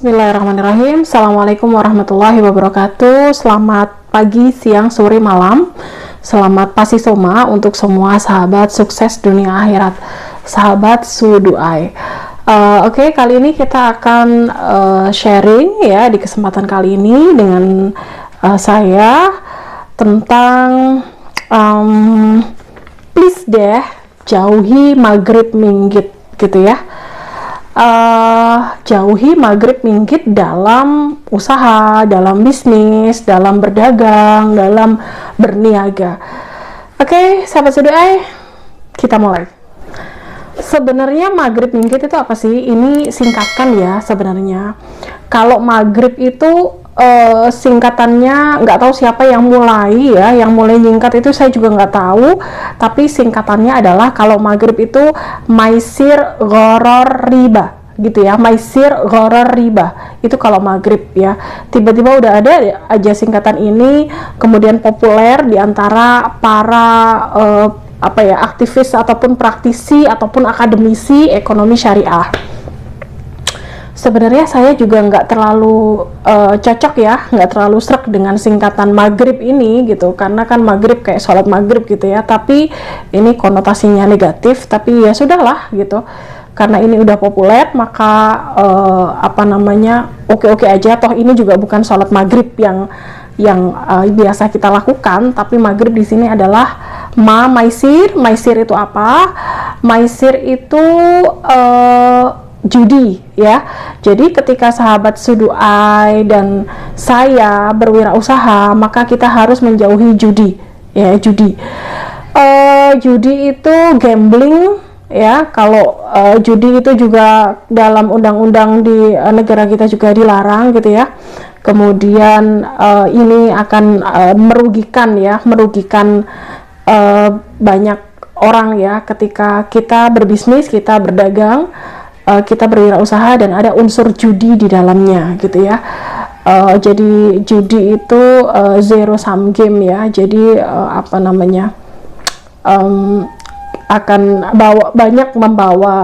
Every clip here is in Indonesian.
Bismillahirrahmanirrahim. Assalamualaikum warahmatullahi wabarakatuh. Selamat pagi, siang, sore, malam. Selamat pasti soma untuk semua sahabat sukses dunia akhirat, sahabat Suduai. Oke, kali ini kita akan sharing ya di kesempatan kali ini dengan saya tentang please deh jauhi maghrib minggit gitu ya. Jauhi maghrib minggit dalam usaha, dalam bisnis, dalam berdagang, dalam berniaga. Oke, sahabat Suduai, kita mulai. Sebenarnya maghrib minggit itu apa sih? Ini singkatan ya sebenarnya. Kalau maghrib itu singkatannya nggak tahu siapa yang mulai ya, yang mulai nyingkat itu saya juga nggak tahu, tapi singkatannya adalah kalau maghrib itu maisir gharar riba gitu ya, maisir gharar riba itu kalau maghrib ya. Tiba-tiba udah ada aja singkatan ini kemudian populer di antara para aktivis ataupun praktisi ataupun akademisi ekonomi syariah. Sebenarnya saya juga nggak terlalu cocok ya, nggak terlalu srek dengan singkatan maghrib ini gitu, karena kan maghrib kayak sholat maghrib gitu ya, tapi ini konotasinya negatif, tapi ya sudahlah gitu, karena ini udah populer maka oke-oke aja, toh ini juga bukan sholat maghrib yang biasa kita lakukan, tapi maghrib di sini adalah maisir. Maisir itu apa? Maisir itu judi ya. Jadi ketika sahabat Suduai dan saya berwirausaha, maka kita harus menjauhi judi ya. Judi itu gambling ya. Kalau judi itu juga dalam undang-undang di negara kita juga dilarang gitu ya. Kemudian ini akan merugikan banyak orang ya, ketika kita berbisnis, kita berdagang, kita berwirausaha dan ada unsur judi di dalamnya gitu ya. Jadi judi itu zero sum game ya. Jadi akan membawa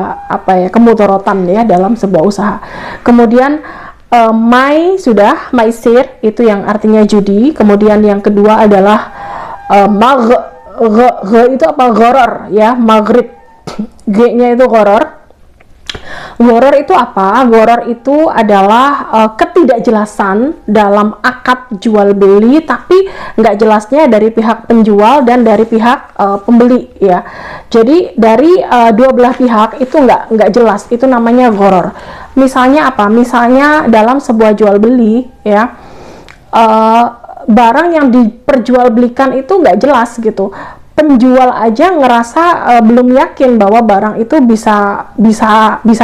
kemudorotan ya dalam sebuah usaha. Kemudian maisir itu yang artinya judi. Kemudian yang kedua adalah itu apa? Gharar ya, maghrib. G-nya itu gharar. Gharar itu apa? Gharar itu adalah ketidakjelasan dalam akad jual beli, tapi nggak jelasnya dari pihak penjual dan dari pihak pembeli ya. Jadi dari dua belah pihak itu nggak jelas, itu namanya gharar. Misalnya apa? Misalnya dalam sebuah jual beli ya, barang yang diperjualbelikan itu nggak jelas gitu. Penjual aja ngerasa belum yakin bahwa barang itu bisa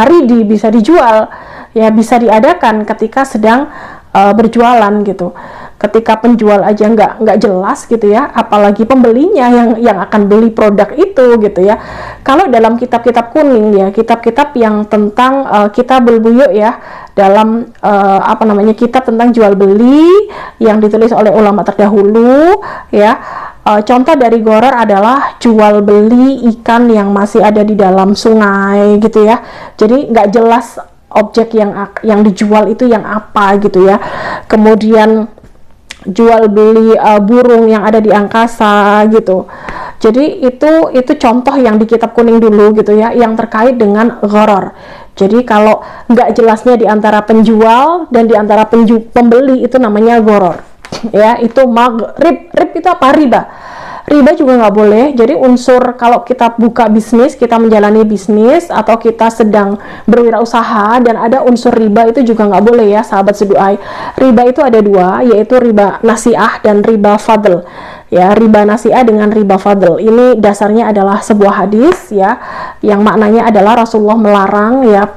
ready, bisa dijual ya, bisa diadakan ketika sedang berjualan gitu. Ketika penjual aja nggak jelas gitu ya, apalagi pembelinya yang akan beli produk itu gitu ya. Kalau dalam kitab-kitab kuning ya, kitab-kitab yang tentang Kitabul Buyu' ya, dalam kitab tentang jual beli yang ditulis oleh ulama terdahulu ya. Contoh dari gharar adalah jual beli ikan yang masih ada di dalam sungai gitu ya. Jadi nggak jelas objek yang dijual itu yang apa gitu ya. Kemudian jual beli burung yang ada di angkasa gitu. Jadi itu contoh yang di kitab kuning dulu gitu ya, yang terkait dengan gharar. Jadi kalau nggak jelasnya di antara penjual dan di antara pembeli itu namanya gharar ya. Itu maghrib. Itu apa? Riba juga nggak boleh. Jadi unsur kalau kita buka bisnis, kita menjalani bisnis atau kita sedang berwirausaha dan ada unsur riba, itu juga nggak boleh ya sahabat Suduai. Riba itu ada dua, yaitu riba nasi'ah dan riba fadl ya. Riba nasi'ah dengan riba fadl ini dasarnya adalah sebuah hadis ya, yang maknanya adalah Rasulullah melarang ya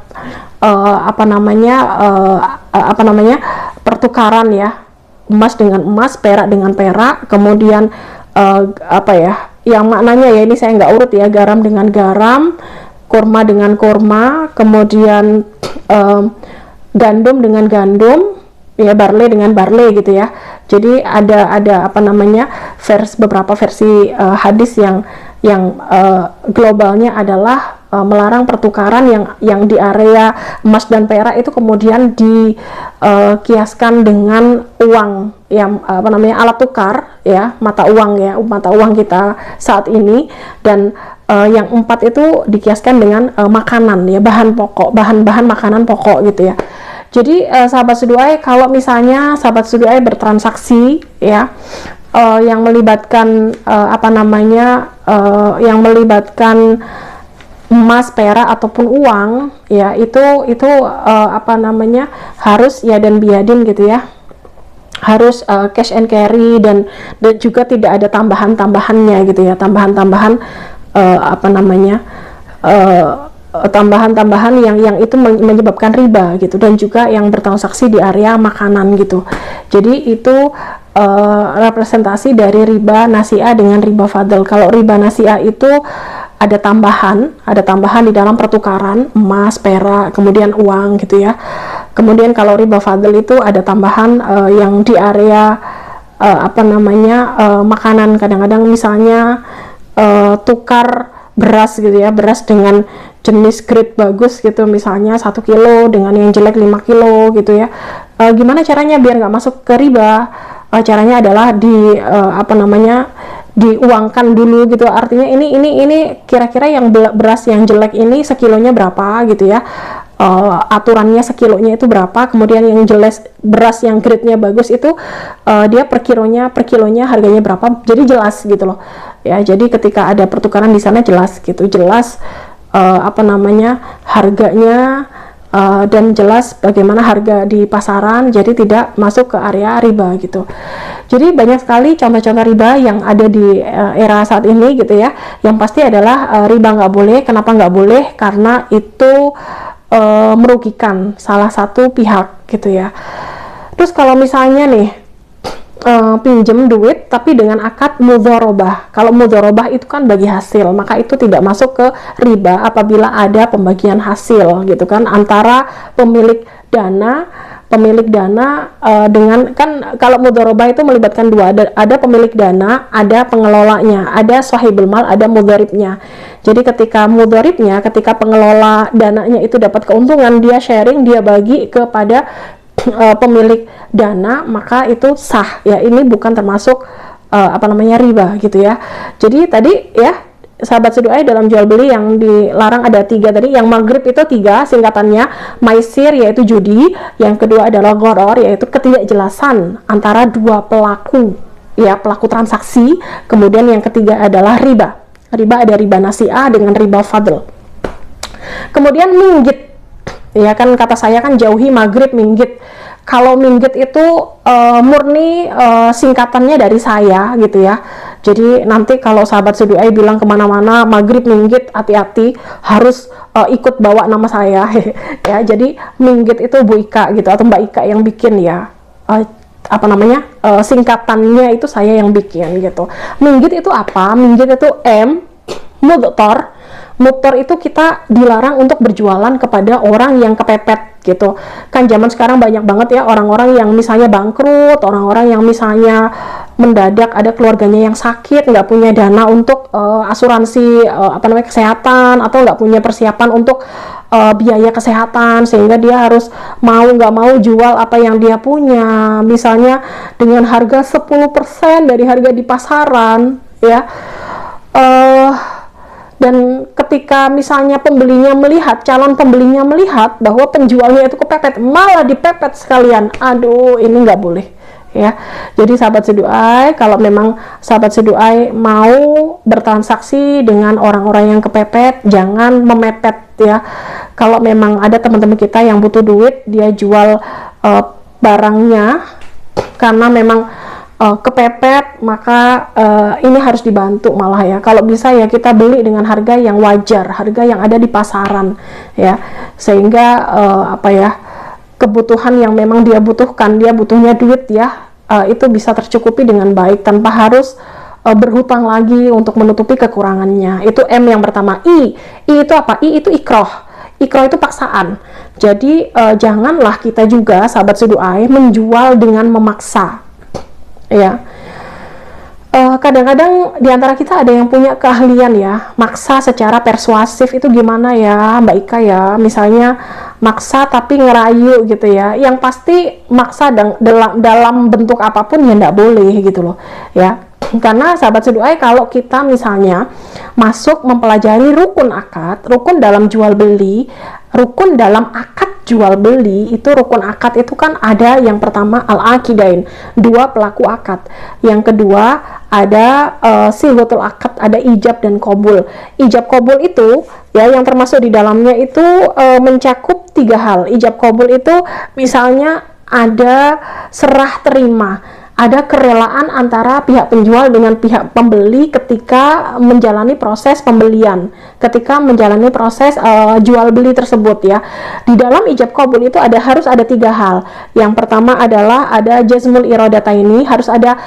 pertukaran ya, emas dengan emas, perak dengan perak, kemudian yang maknanya ya, ini saya nggak urut ya, garam dengan garam, kurma dengan kurma, kemudian gandum dengan gandum ya, barley dengan barley gitu ya. Jadi ada beberapa versi hadis yang globalnya adalah melarang pertukaran yang di area emas dan perak itu kemudian dikiaskan dengan uang yang alat tukar ya, mata uang kita saat ini. Dan yang 4 itu dikiaskan dengan makanan ya, bahan-bahan makanan pokok gitu ya. Jadi sahabat Seduai, kalau misalnya sahabat Seduai bertransaksi ya yang melibatkan yang melibatkan emas, perak ataupun uang ya, itu harus ya dan biadin gitu ya, harus cash and carry, dan juga tidak ada tambahan-tambahannya gitu ya, tambahan-tambahan tambahan-tambahan yang itu menyebabkan riba gitu, dan juga yang bertransaksi di area makanan gitu. Jadi itu representasi dari riba nasi'ah dengan riba fadl. Kalau riba nasi'ah itu ada tambahan di dalam pertukaran emas, perak, kemudian uang gitu ya. Kemudian kalau riba fadl itu ada tambahan yang di area makanan. Kadang-kadang misalnya tukar beras gitu ya, beras dengan jenis grade bagus gitu, misalnya 1 kilo dengan yang jelek 5 kilo gitu ya. Gimana caranya biar nggak masuk ke riba? Caranya adalah diuangkan dulu gitu. Artinya ini kira-kira yang beras yang jelek ini sekilonya berapa gitu ya, aturannya sekilonya itu berapa, kemudian yang jelek beras yang grade-nya bagus itu dia per kilonya harganya berapa, jadi jelas gitu loh ya. Jadi ketika ada pertukaran di sana jelas harganya dan jelas bagaimana harga di pasaran, jadi tidak masuk ke area riba gitu. Jadi banyak sekali contoh-contoh riba yang ada di era saat ini gitu ya. Yang pasti adalah riba nggak boleh. Kenapa nggak boleh? Karena itu merugikan salah satu pihak gitu ya. Terus kalau misalnya nih pinjem duit tapi dengan akad mudharabah. Kalau mudharabah itu kan bagi hasil, maka itu tidak masuk ke riba apabila ada pembagian hasil gitu kan, antara pemilik dana dengan, kan kalau mudharabah itu melibatkan dua, ada pemilik dana, ada pengelolanya, ada sahibul mal, ada mudharibnya. Jadi ketika pengelola dananya itu dapat keuntungan, dia sharing, dia bagi kepada pemilik dana, maka itu sah ya, ini bukan termasuk riba gitu ya. Jadi tadi ya sahabat Seduai, dalam jual beli yang dilarang ada 3 tadi. Yang maghrib itu 3 singkatannya: maisir yaitu judi, yang kedua adalah gharar yaitu ketidakjelasan antara dua pelaku transaksi, kemudian yang ketiga adalah riba. Ada riba nasi'ah dengan riba fadl. Kemudian minggit ya kan, kata saya kan jauhi maghrib, minggit. Kalau minggit itu murni singkatannya dari saya gitu ya. Jadi nanti kalau sahabat Seduai bilang kemana-mana maghrib minggit, hati-hati, harus ikut bawa nama saya ya. Jadi minggit itu Bu Ika gitu, atau Mbak Ika yang bikin ya. Singkatannya itu saya yang bikin gitu. Minggit itu apa? Minggit itu Mudhtar itu kita dilarang untuk berjualan kepada orang yang kepepet gitu. Kan zaman sekarang banyak banget ya orang-orang yang misalnya bangkrut, orang-orang yang misalnya mendadak ada keluarganya yang sakit, nggak punya dana untuk asuransi kesehatan, atau nggak punya persiapan untuk biaya kesehatan, sehingga dia harus nggak mau jual apa yang dia punya, misalnya dengan harga 10% dari harga di pasaran ya. Dan ketika misalnya calon pembelinya melihat bahwa penjualnya itu kepepet, malah dipepet sekalian, aduh ini nggak boleh ya. Jadi sahabat Seduai, kalau memang sahabat Seduai mau bertransaksi dengan orang-orang yang kepepet, jangan memepet ya. Kalau memang ada teman-teman kita yang butuh duit, dia jual barangnya karena memang kepepet, maka ini harus dibantu malah ya. Kalau bisa ya kita beli dengan harga yang wajar, harga yang ada di pasaran ya, sehingga kebutuhan yang memang dia butuhkan, dia butuhnya duit ya, itu bisa tercukupi dengan baik tanpa harus berhutang lagi untuk menutupi kekurangannya. Itu M yang pertama. I itu apa? I itu ikroh itu paksaan. Jadi janganlah kita juga sahabat Seduai menjual dengan memaksa ya. kadang-kadang di antara kita ada yang punya keahlian ya, maksa secara persuasif itu gimana ya Mbak Ika ya, misalnya maksa tapi ngerayu gitu ya, yang pasti maksa dalam bentuk apapun ya nggak boleh gitu loh ya. Karena sahabat seduai, kalau kita misalnya masuk mempelajari rukun akad, rukun dalam jual beli, rukun dalam akad jual beli, itu rukun akad itu kan ada yang pertama al-aqidain, dua pelaku akad, yang kedua ada silghatul akad, ada ijab dan qabul. Ijab qabul itu ya yang termasuk di dalamnya itu mencakup 3 hal. Ijab qabul itu misalnya ada serah terima, ada kerelaan antara pihak penjual dengan pihak pembeli ketika menjalani proses pembelian, ketika menjalani proses jual beli tersebut ya. Di dalam ijab qabul itu harus ada 3 hal. Yang pertama adalah ada jazmul iradataini, harus ada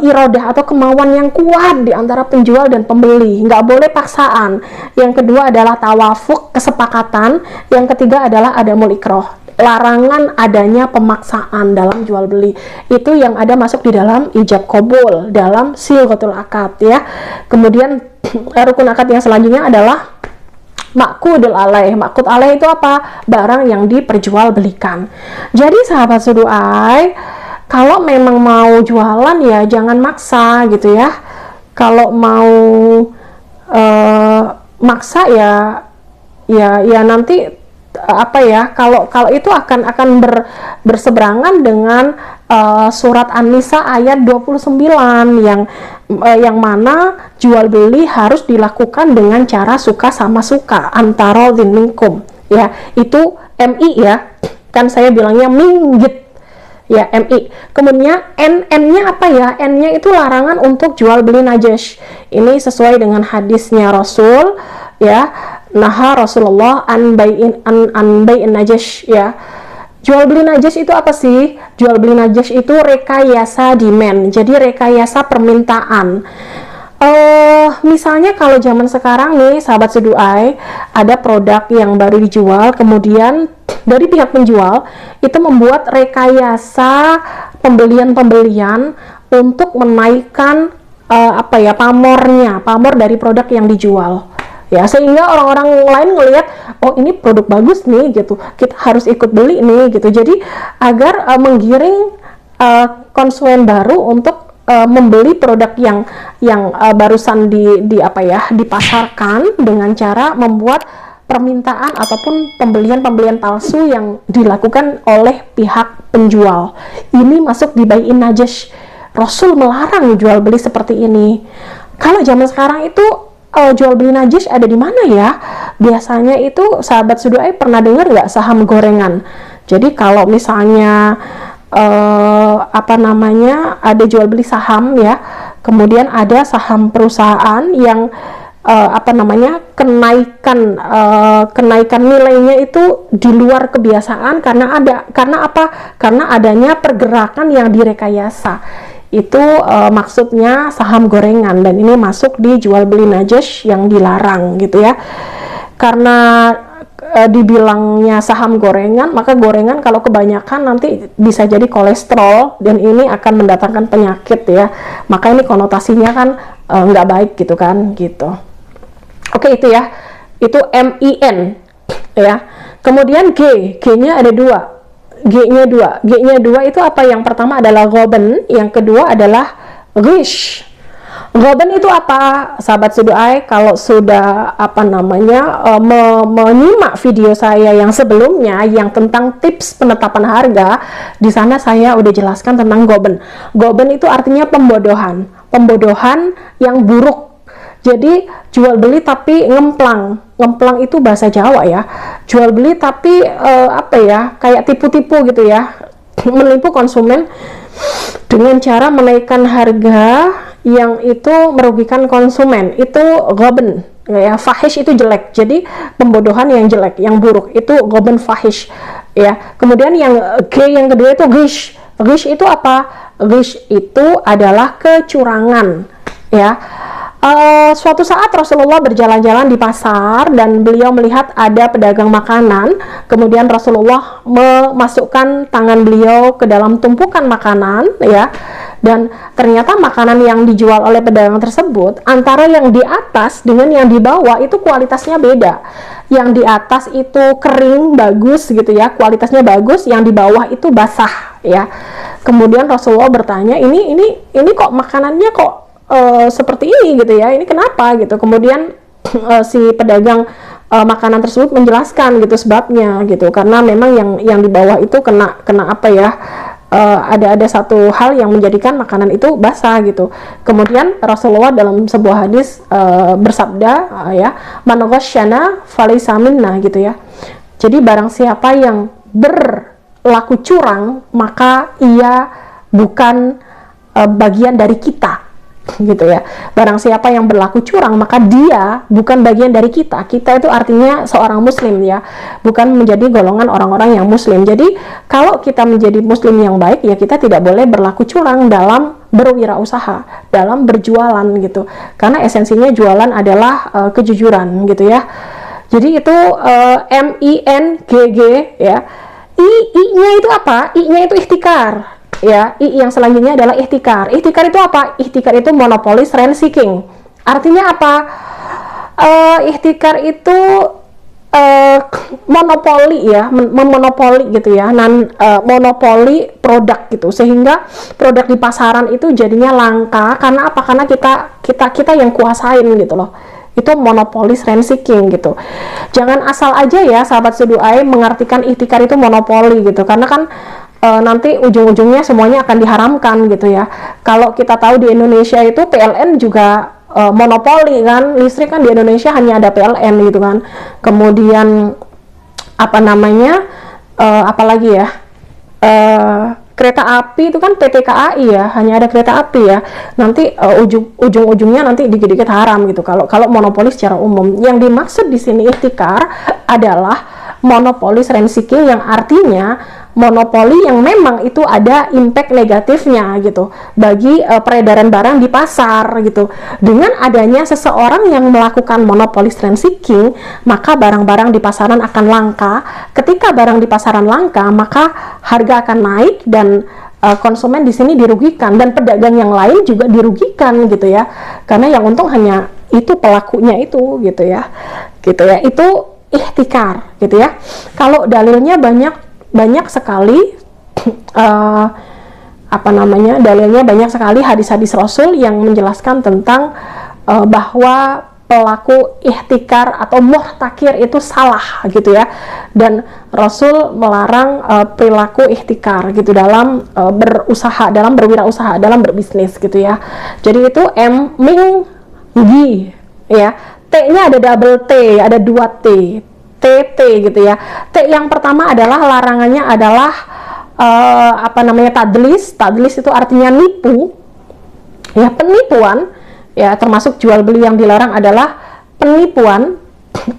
iradah atau kemauan yang kuat di antara penjual dan pembeli, nggak boleh paksaan. Yang kedua adalah tawafuk, kesepakatan. Yang ketiga adalah adamul ikrah, larangan adanya pemaksaan dalam jual beli. Itu yang ada masuk di dalam ijab qabul, dalam silghatul akad ya. Kemudian rukun akad yang selanjutnya adalah maqdul alaih. Maqdul alaih itu apa? Barang yang diperjualbelikan. Jadi sahabat seduai, kalau memang mau jualan ya jangan maksa gitu ya. Kalau mau maksa ya nanti apa ya, kalau itu akan berseberangan dengan surat An-Nisa ayat 29 yang mana jual beli harus dilakukan dengan cara suka sama suka, antara minkum ya. Itu MI ya, kan saya bilangnya minggit ya, MI. Kemudian N-nya apa ya? N-nya itu larangan untuk jual beli najis. Ini sesuai dengan hadisnya Rasul ya, naha Rasulullah an bai'in najis ya. Jual beli najis itu apa sih? Jual beli najis itu rekayasa demand, jadi rekayasa permintaan. Misalnya kalau zaman sekarang nih sahabat seduai, ada produk yang baru dijual, kemudian dari pihak penjual itu membuat rekayasa pembelian untuk menaikkan pamor dari produk yang dijual ya, sehingga orang-orang lain ngelihat, oh ini produk bagus nih gitu, kita harus ikut beli nih gitu. Jadi agar menggiring konsumen baru untuk membeli produk yang barusan dipasarkan dengan cara membuat permintaan ataupun pembelian palsu yang dilakukan oleh pihak penjual. Ini masuk di bai'in najis. Rasul melarang jual beli seperti ini. Kalau zaman sekarang itu jual beli najis ada di mana ya? Biasanya itu sahabat seduai pernah dengar nggak saham gorengan? Jadi kalau misalnya ada jual beli saham ya, kemudian ada saham perusahaan yang kenaikan nilainya itu di luar kebiasaan karena adanya pergerakan yang direkayasa. Itu maksudnya saham gorengan, dan ini masuk di jual beli najis yang dilarang gitu ya. Karena dibilangnya saham gorengan, maka gorengan kalau kebanyakan nanti bisa jadi kolesterol dan ini akan mendatangkan penyakit ya. Maka ini konotasinya kan nggak baik gitu kan gitu. Oke, itu ya, itu MIN ya. Kemudian G-nya ada 2. G-nya 2 itu apa? Yang pertama adalah ghaban, yang kedua adalah ghish. Ghaban itu apa? Sahabat seduai, kalau sudah menyimak video saya yang sebelumnya yang tentang tips penetapan harga, di sana saya udah jelaskan tentang ghaban. Ghaban itu artinya pembodohan yang buruk. Jadi jual beli tapi ngemplang itu bahasa Jawa ya. Jual beli tapi kayak tipu-tipu gitu ya, menipu konsumen dengan cara menaikkan harga yang itu merugikan konsumen. Itu ghaban ya. Fahish itu jelek, jadi pembodohan yang jelek, yang buruk, itu ghaban fahish ya. Kemudian yang kedua itu ghish. Ghish itu apa? Ghish itu adalah kecurangan ya. Suatu saat Rasulullah berjalan-jalan di pasar dan beliau melihat ada pedagang makanan. Kemudian Rasulullah memasukkan tangan beliau ke dalam tumpukan makanan ya, Dan ternyata makanan yang dijual oleh pedagang tersebut, antara yang di atas dengan yang di bawah itu kualitasnya beda. Yang di atas itu kering, bagus gitu ya, kualitasnya bagus, yang di bawah itu basah ya. Kemudian Rasulullah bertanya, ini kok makanannya kok seperti ini gitu ya, ini kenapa gitu. Kemudian si pedagang makanan tersebut menjelaskan gitu sebabnya gitu, karena memang yang di bawah itu kena apa ya, ada satu hal yang menjadikan makanan itu basah gitu. Kemudian Rasulullah dalam sebuah hadis bersabda ya, man ghasyana falaysa minna gitu ya. Jadi barang siapa yang berlaku curang, maka ia bukan bagian dari kita gitu ya. Barang siapa yang berlaku curang, maka dia bukan bagian dari kita. Kita itu artinya seorang muslim ya, bukan menjadi golongan orang-orang yang muslim. Jadi kalau kita menjadi muslim yang baik ya, kita tidak boleh berlaku curang dalam berwirausaha, dalam berjualan gitu. Karena esensinya jualan adalah kejujuran gitu ya. Jadi itu MINGG ya. I-nya itu apa? I-nya itu ihtikar. Ya, yang selanjutnya adalah ihtikar. Ihtikar itu apa? Ihtikar itu monopolis rent seeking. Artinya apa? Ihtikar itu monopoli ya, memonopoli gitu ya, monopoli produk gitu, sehingga produk di pasaran itu jadinya langka. Karena apa? Karena kita yang kuasain gitu loh. Itu monopolis rent seeking gitu. Jangan asal aja ya sahabat Seduai mengartikan ihtikar itu monopoli gitu, karena kan nanti ujung-ujungnya semuanya akan diharamkan gitu ya. Kalau kita tahu di Indonesia itu PLN juga monopoli kan, listrik kan di Indonesia hanya ada PLN gitu kan. Kemudian apa namanya, apalagi ya, kereta api itu kan PT KAI ya, hanya ada kereta api ya. Nanti ujung-ujungnya nanti dikit-dikit haram gitu kalau monopoli secara umum. Yang dimaksud di sini ihtikar adalah monopolis rent seeking, yang artinya monopoli yang memang itu ada impact negatifnya gitu bagi peredaran barang di pasar gitu. Dengan adanya seseorang yang melakukan monopolis rent seeking, maka barang-barang di pasaran akan langka. Ketika barang di pasaran langka, maka harga akan naik dan konsumen di sini dirugikan, dan pedagang yang lain juga dirugikan gitu ya. Karena yang untung hanya itu pelakunya itu gitu ya. Itu ihtikar gitu ya. Kalau dalilnya banyak sekali dalilnya banyak sekali hadis-hadis Rasul yang menjelaskan tentang bahwa pelaku ihtikar atau muhtakir itu salah gitu ya, dan Rasul melarang perilaku ihtikar gitu dalam berusaha, dalam berwirausaha, dalam berbisnis gitu ya. Jadi itu MINGGI ya, T-nya ada double T, ada 2 T, TT gitu ya. T yang pertama adalah larangannya adalah tadlis. Tadlis itu artinya nipu ya, penipuan ya, termasuk jual beli yang dilarang adalah penipuan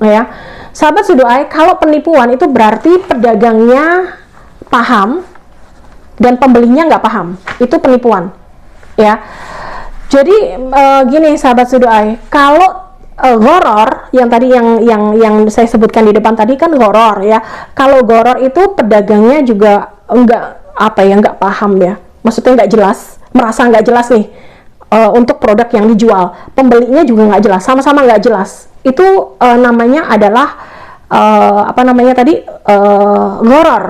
ya. Sahabat Seduai, kalau penipuan itu berarti pedagangnya paham dan pembelinya nggak paham, itu penipuan ya. Jadi gini sahabat Seduai, kalau goror yang tadi yang saya sebutkan di depan tadi kan goror ya. Kalau goror itu pedagangnya juga nggak paham ya, maksudnya nggak jelas, merasa nggak jelas nih untuk produk yang dijual, pembelinya juga nggak jelas, sama-sama nggak jelas. Itu namanya adalah goror.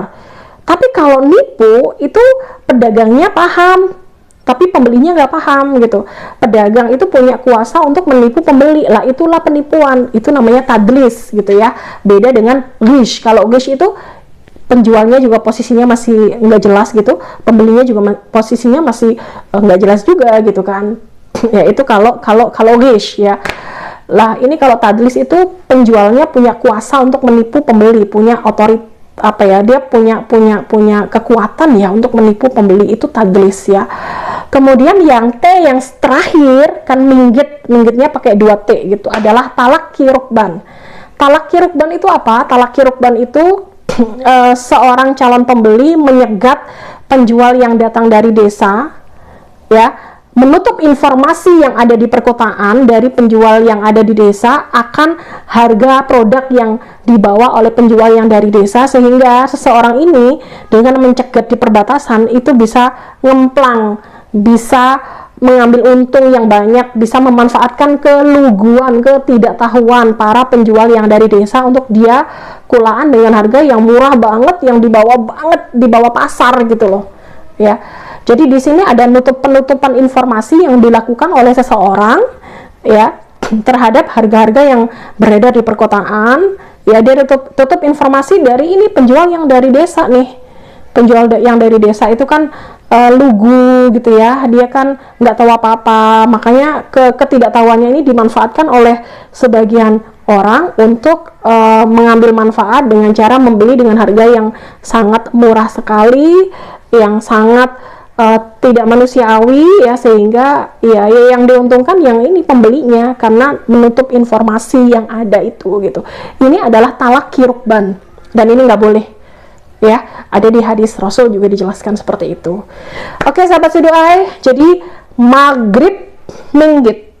Tapi kalau nipu itu pedagangnya paham tapi pembelinya nggak paham gitu. Pedagang itu punya kuasa untuk menipu pembeli, lah itulah penipuan, itu namanya tadlis gitu ya. Beda dengan ghish. Kalau ghish itu penjualnya juga posisinya masih nggak jelas gitu, pembelinya juga posisinya masih nggak jelas juga gitu kan. Ya itu kalau ghish ya. Lah ini kalau tadlis itu penjualnya punya kuasa untuk menipu pembeli, punya otoritas, dia punya kekuatan ya untuk menipu pembeli, itu tadlis ya. Kemudian yang T yang terakhir kan minggitnya pakai 2 T gitu, adalah talaqi rukban. Talaqi rukban itu apa? Talaqi rukban itu seorang calon pembeli menyegat penjual yang datang dari desa ya, menutup informasi yang ada di perkotaan dari penjual yang ada di desa akan harga produk yang dibawa oleh penjual yang dari desa, sehingga seseorang ini dengan mencegat di perbatasan itu bisa ngemplang bisa mengambil untung yang banyak, bisa memanfaatkan keluguan, ketidaktahuan para penjual yang dari desa untuk dia kulaan dengan harga yang murah banget, yang dibawa banget, dibawa pasar gitu loh ya. Jadi di sini ada penutupan informasi yang dilakukan oleh seseorang ya terhadap harga-harga yang beredar di perkotaan ya. Dia tutup informasi dari ini penjual yang dari desa nih. Penjual yang dari desa itu kan lugu gitu ya, dia kan nggak tahu apa-apa, makanya ketidaktahuannya ini dimanfaatkan oleh sebagian orang untuk mengambil manfaat dengan cara membeli dengan harga yang sangat murah sekali, yang sangat tidak manusiawi ya, sehingga ya yang diuntungkan yang ini pembelinya karena menutup informasi yang ada itu gitu. Ini adalah talaki rukban dan ini nggak boleh ya, ada di hadis Rasul juga dijelaskan seperti itu. Oke sahabat Siduai, jadi maghrib minggit.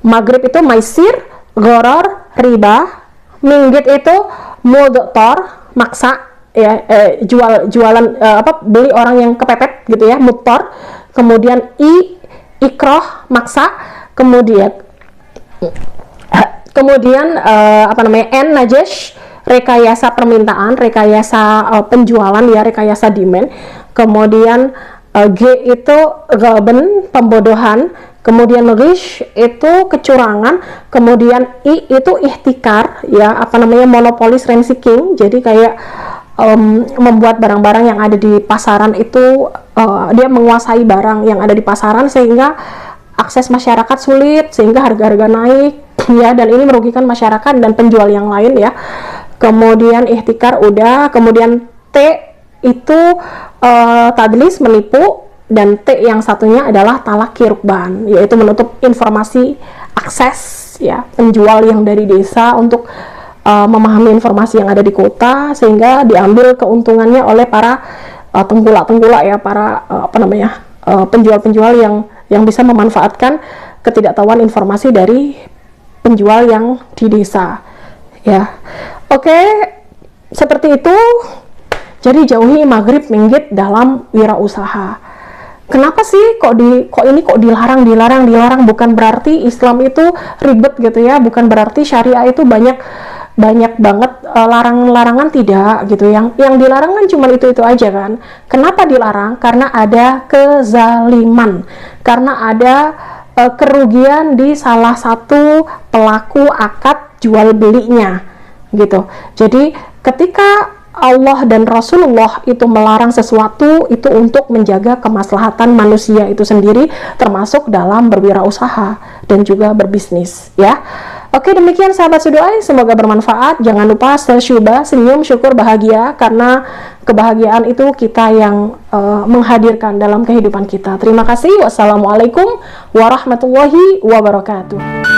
Maghrib itu maisir, goror, riba. Minggit itu mudtor, maksa ya, jualan beli orang yang kepepet gitu ya, mudtor. Kemudian ikroh, maksa. Kemudian najesh, rekayasa permintaan, rekayasa penjualan ya, rekayasa demand. Kemudian G itu galben, pembodohan. Kemudian ghish itu kecurangan. Kemudian I itu ihtikar ya, monopolis rent seeking. Jadi kayak membuat barang-barang yang ada di pasaran itu dia menguasai barang yang ada di pasaran sehingga akses masyarakat sulit, sehingga harga-harga naik ya, dan ini merugikan masyarakat dan penjual yang lain ya. Kemudian ihtikar udah, kemudian T itu tadlis, menipu, dan T yang satunya adalah talaki rukban, yaitu menutup informasi akses ya penjual yang dari desa untuk memahami informasi yang ada di kota sehingga diambil keuntungannya oleh para tengkulak ya, para penjual-penjual yang bisa memanfaatkan ketidaktahuan informasi dari penjual yang di desa ya. Oke, seperti itu. Jadi jauhi maghrib minggit dalam wirausaha. Kenapa sih kok dilarang? Bukan berarti Islam itu ribet gitu ya, bukan berarti syariah itu banyak banget larangan-larangan, tidak gitu. Yang dilarang kan cuma itu aja kan. Kenapa dilarang? Karena ada kezaliman, karena ada kerugian di salah satu pelaku akad jual belinya gitu. Jadi ketika Allah dan Rasulullah itu melarang sesuatu, itu untuk menjaga kemaslahatan manusia itu sendiri, termasuk dalam berwirausaha dan juga berbisnis ya. Oke, demikian sahabat Siduai, semoga bermanfaat. Jangan lupa syuba, senyum, syukur, bahagia, karena kebahagiaan itu kita yang menghadirkan dalam kehidupan kita. Terima kasih. Wassalamualaikum warahmatullahi wabarakatuh.